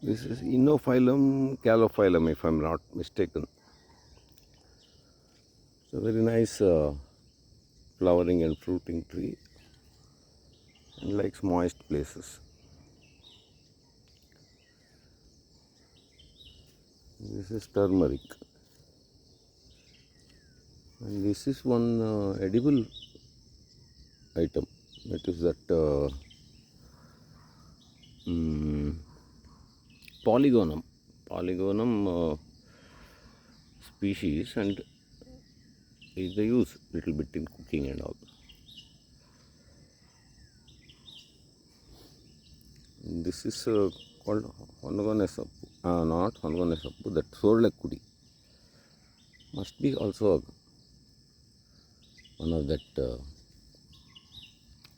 This is Inophyllum calophyllum, if I'm not mistaken. It's a very nice flowering and fruiting tree and likes moist places. This is turmeric, and this is one edible item. It is that mm, polygonum, polygonum species, and they use little bit in cooking and all. This is called Hongonesappu, not Hongonesappu, that Sorlekudi. Must be also one of that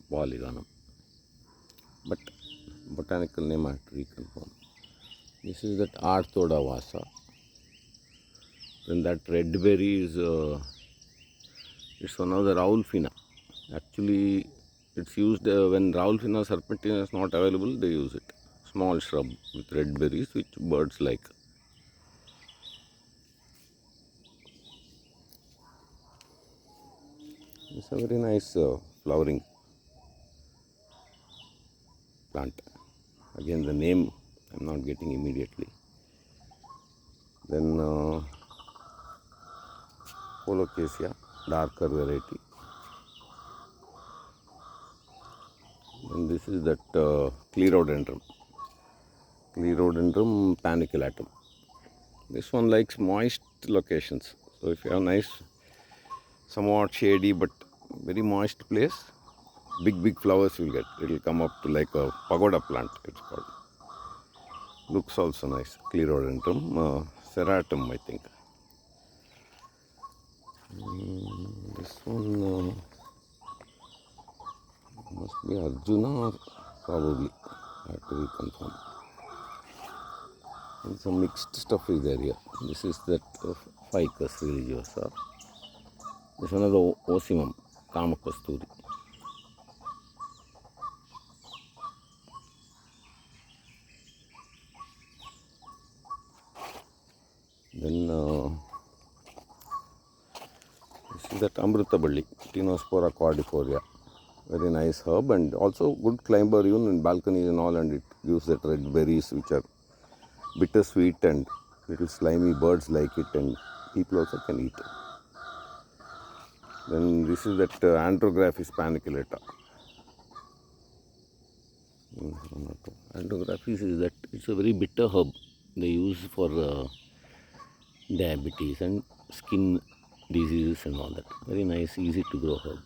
polygonum, but botanical name I have to reconfirm. This is that Arthoda vasa. Then that red berry is it's one of the Raulfina. Actually, it's used when Raulfina serpentina is not available. They use it. Small shrub with red berries, which birds like. It's a very nice flowering plant. Again, the name I'm not getting immediately. Then Colocasia, darker variety. And this is that Clerodendron paniculatum. This one likes moist locations. So if you have nice, somewhat shady but very moist place, big flowers you will get. It will come up to like a pagoda plant, it's called. Looks also nice. Clerodendron serratum, I think. This one must be Arjuna, probably. I have to reconfirm. And some mixed stuff is there here. This is that Ficus religiosa. This is one of the Osimum, Kamakasturi. Then this is that Amrutaballi, Tinospora cordifolia. Very nice herb and also good climber even in balconies and all, and it gives that red berries which are bittersweet and little slimy. Birds like it and people also can eat. Then this is that Andrographis paniculata. Andrographis is that it's a very bitter herb they use for diabetes and skin diseases and all that. Very nice, easy to grow herb.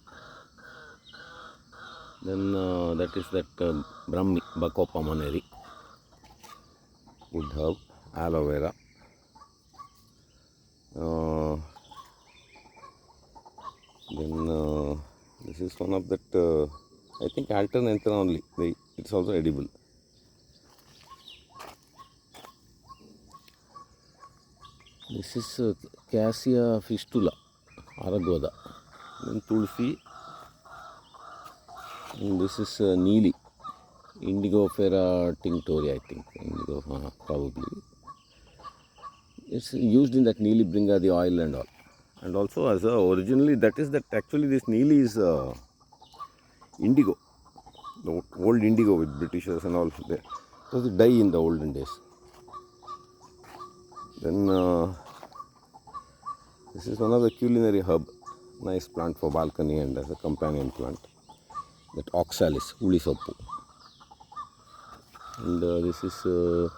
Then that is that Brahmi, Bacopa moneri, wood herb, aloe vera. Then this is one of that, I think alternanthera only, it's also edible. This is Cassia fistula, Aragvada. Then Tulsi. And this is Neeli, Indigofera tinctoria, I think. Indigo, probably. It's used in that Neeli bringa, the oil and all. And also as originally that is that actually this Neeli is indigo. The old indigo with Britishers and all. It was the dye in the olden days. Then this is one of the culinary herb. Nice plant for balcony and as a companion plant. That oxalis, ulisoppu. And this is the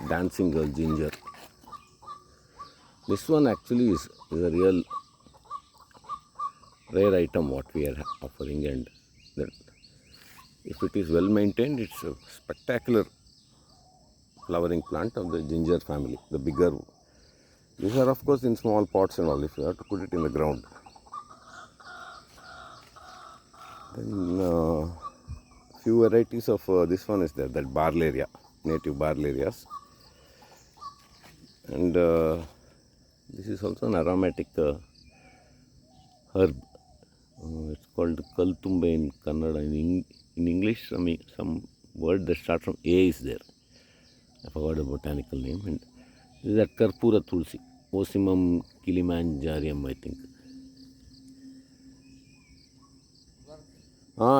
dancing girl ginger. This one actually is a real rare item what we are offering, and that if it is well maintained, it's a spectacular flowering plant of the ginger family, the bigger. These are of course in small pots and all if you have to put it in the ground. Then few varieties of this one is there, that Barleria, native Barlerias. And this is also an aromatic herb. It's called Kaltumbe in Kannada. In English, some word that starts from A is there. I forgot the botanical name. And this is that Karpura Tulsi, Osimum Kilimanjarium, I think.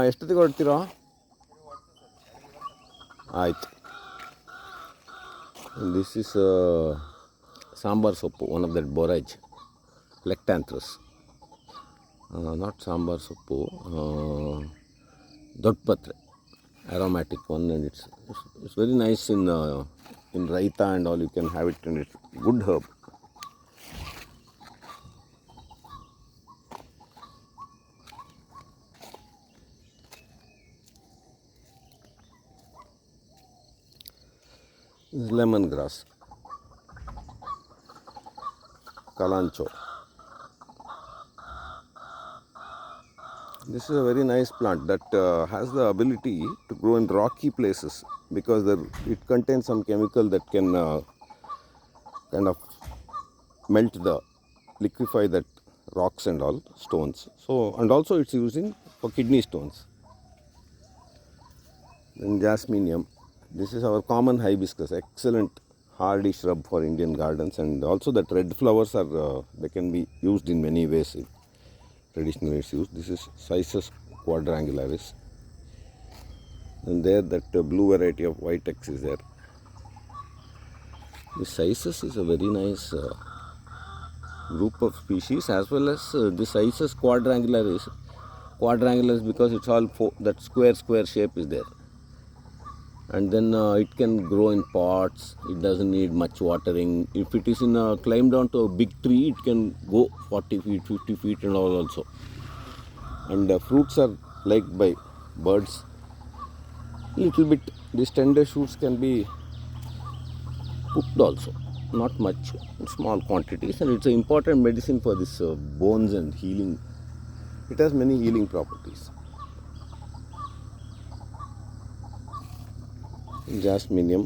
ಎಷ್ಟೊತ್ತಿಗೆ ಹೊರಡ್ತೀರೋ? ಆಯ್ತು. This is sambar soppu, one of that borage, lectanthus. Not sambar soppu, dotpatre, aromatic one, and it's very nice in raita and all. You can have it, and it's good herb. This is lemongrass, kalancho. This is a very nice plant that has the ability to grow in rocky places because it contains some chemical that can kind of liquefy that rocks and all stones. So, and also it's using for kidney stones. Then jasminium. This is our common hibiscus, excellent hardy shrub for Indian gardens, and also that red flowers are they can be used in many ways. Traditionally it's used. This is Cissus quadrangularis, and there that blue variety of white X is there. The Cissus is a very nice group of species, as well as the Cissus quadrangularis because it's all that square shape is there, and then it can grow in pots. It doesn't need much watering. If it is climb down to a big tree, it can go 40 feet, 50 feet and all also. And fruits are liked by birds. Little bit, these tender shoots can be cooked also, not much, in small quantities, and it's an important medicine for this bones and healing. It has many healing properties. Jasminium.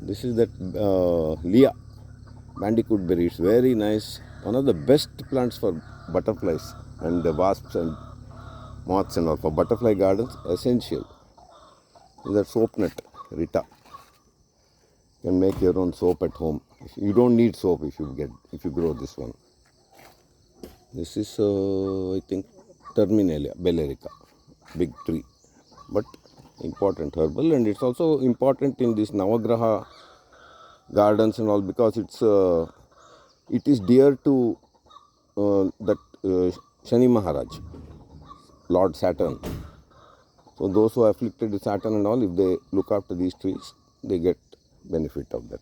This is that Leah bandicoot berry. It's very nice. One of the best plants for butterflies and the wasps and moths and all. For butterfly gardens, essential. This is that soap nut, Rita. You can make your own soap at home. You don't need soap if you grow this one. This is I think Terminalia bellerica, big tree, but important herbal, and it's also important in these Navagraha gardens and all because it is dear to that Shani Maharaj, Lord Saturn. So those who are afflicted with Saturn and all, if they look after these trees, they get benefit of that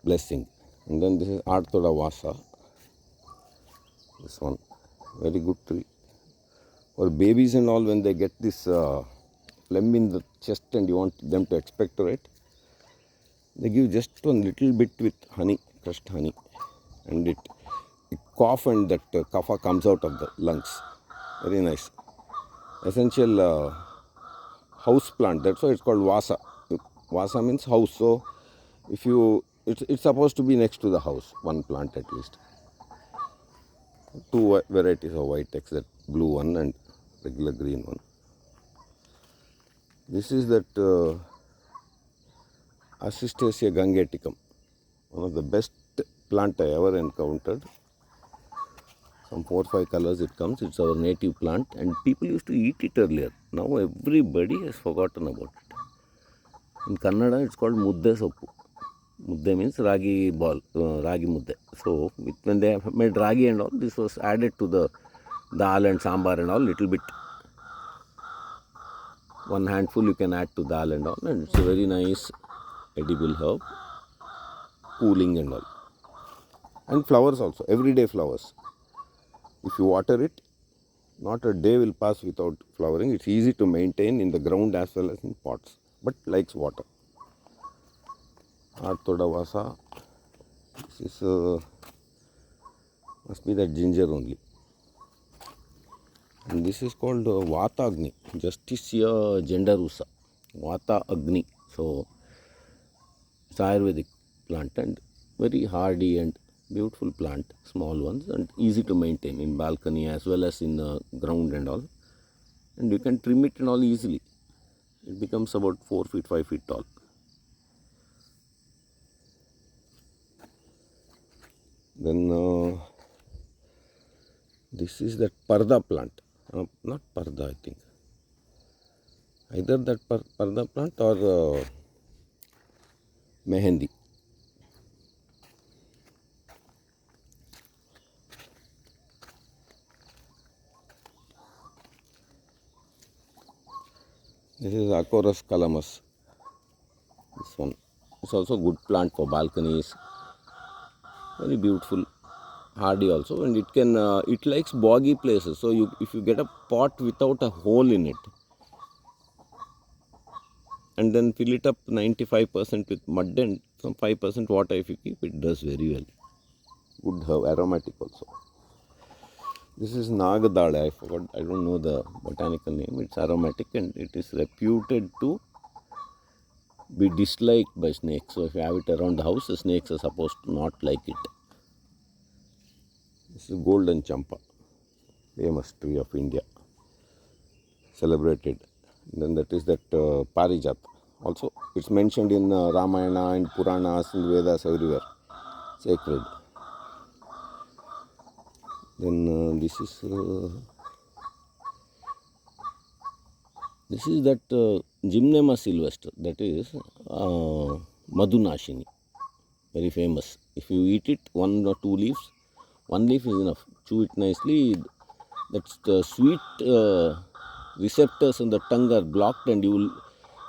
blessing. And then this is Arthoda Vasa. This one, very good tree. For babies and all, when they get this phlegm in the chest and you want them to expectorate, they give just one little bit with honey, crushed honey, and it cough and that kapha comes out of the lungs. Very nice. Essential house plant. That's why it's called Vasa. Vasa means house. So if it's supposed to be next to the house, one plant at least. Two varieties of white X, that blue one and regular green one. This is that Assistaceae gangeticum, one of the best plant I ever encountered. Some 4 or 5 colors it comes. It's our native plant, and people used to eat it earlier. Now everybody has forgotten about it. In Kannada, it's called mudde soppu. Mudde means ragi ball, ragi mudde. So when they made ragi and all, this was added to the dal and sambar and all, little bit. One handful you can add to dal and all, and it's a very nice edible herb, cooling and all. And flowers also, everyday flowers. If you water it, not a day will pass without flowering. It's easy to maintain in the ground as well as in pots, but likes water. Arthoda Vasa. This is must be that ginger only. And this is called Vata Agni, Justicia genderusa, Vata Agni. So it's Ayurvedic plant and very hardy and beautiful plant, small ones, and easy to maintain in balcony as well as in ground and all. And you can trim it and all easily. It becomes about 4 feet, 5 feet tall. Then this is that parda plant. Not parda, I think. Either that parda plant or mehendi. This is Acorus calamus. This one. It's also a good plant for balconies. Very beautiful, hardy also, and it likes boggy places. So if you get a pot without a hole in it, and then fill it up 95% with mud and some 5% water, if you keep, it does very well. Good herb, aromatic also. This is Nagadale. I forgot. I don't know the botanical name. It's aromatic and it is reputed to be disliked by snakes. So if you have it around the house, the snakes are supposed to not like it. This is golden champa, famous tree of India, celebrated. And then that is that parijat. Also, it's mentioned in Ramayana and Puranas and Vedas everywhere. Sacred. Then this is that Gymnema sylvester. That is Madhunashini. Very famous. If you eat it, 1 or 2 leaves, 1 leaf is enough. Chew it nicely. That's the sweet receptors in the tongue are blocked, and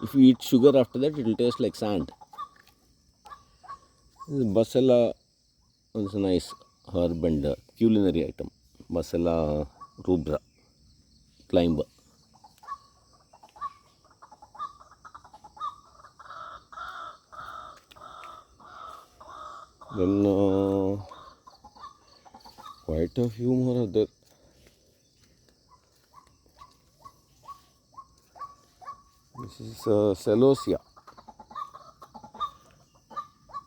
if you eat sugar after that, it will taste like sand. This is Basala. It's a nice herb and culinary item. Basala rubra, climber. Then quite a few more are there. This is celosia,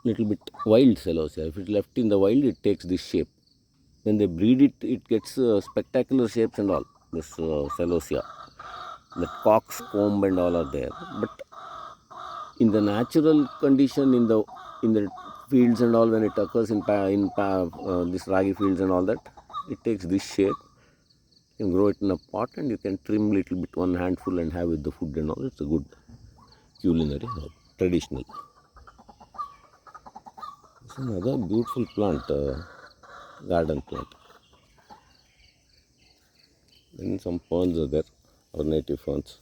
little bit wild celosia. If it's left in the wild, it takes this shape. When they breed it, it gets spectacular shapes and all. This celosia, the cock's comb and all are there. But in the natural condition, in the fields and all, when it occurs in this ragi fields and all that, it takes this shape. You can grow it in a pot and you can trim little bit, 1 handful, and have with the food and all. It's a good culinary herb, traditional. It's another beautiful plant, garden plant. Then some ferns are there, our native ferns.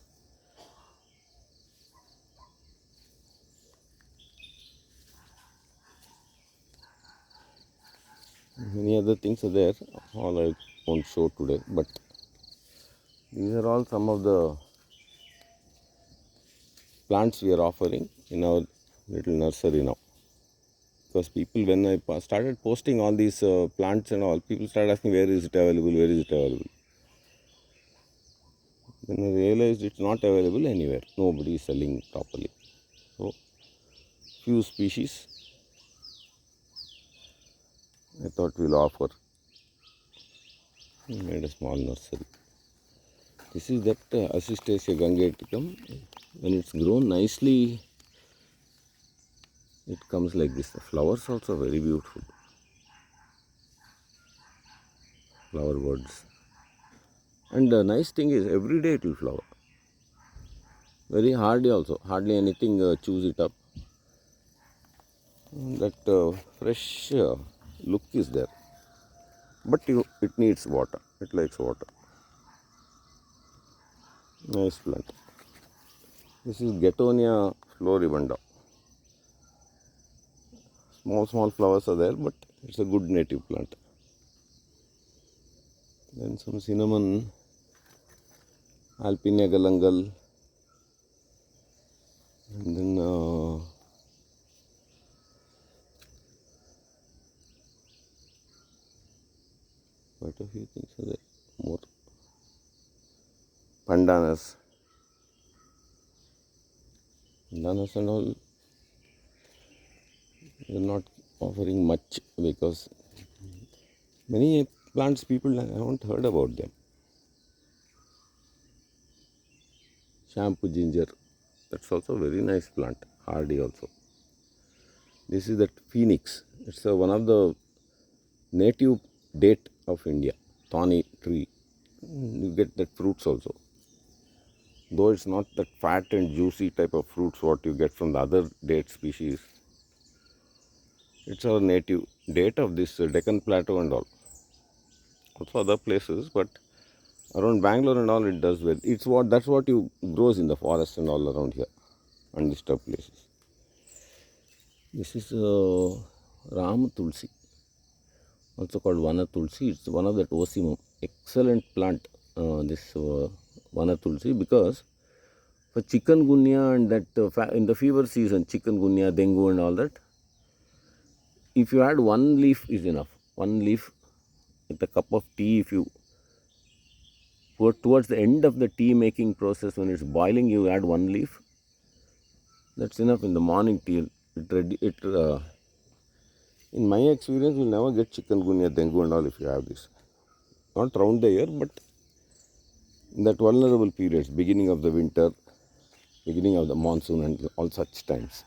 Many other things are there, all I won't show today, but these are all some of the plants we are offering in our little nursery now. Because people, when I started posting all these plants and all, people started asking where is it available, where is it available. Then I realized it's not available anywhere, nobody is selling properly. So few species I thought we'll offer. We made a small nursery. This is that Assistaceae gangeticum. When it's grown nicely, it comes like this. The flowers also very beautiful. Flower buds. And the nice thing is, every day it will flower. Very hardy also. Hardly anything chews it up. That fresh look is there. But it needs water. It likes water. Nice plant. This is Getonia floribunda. Small flowers are there, but it's a good native plant. Then some cinnamon, Alpinia galangal, and then quite a few things are there. More pandanus and all. They're not offering much because many plants people haven't heard about them. Shampoo ginger, that's also a very nice plant, hardy also. This is that phoenix. It's one of the native date of India, thorny tree. You get that fruits also. Though it's not that fat and juicy type of fruits what you get from the other date species. It's our native date of this Deccan Plateau and all. Also other places, but around Bangalore and all it does well. That's what you grows in the forest and all around here, undisturbed places. This is Ram Tulsi, also called Vana Tulsi. It's one of that Osimum. Excellent plant, this Vana Tulsi, because for chikungunya and that in the fever season, chikungunya, dengue and all that, if you add one leaf is enough. One leaf with a cup of tea, if you towards the end of the tea making process, when it's boiling, you add one leaf. That's enough in the morning tea. In my experience, you'll never get chikungunya, dengue and all if you have this. Not round the year, but in that vulnerable periods, beginning of the winter, beginning of the monsoon and all such times.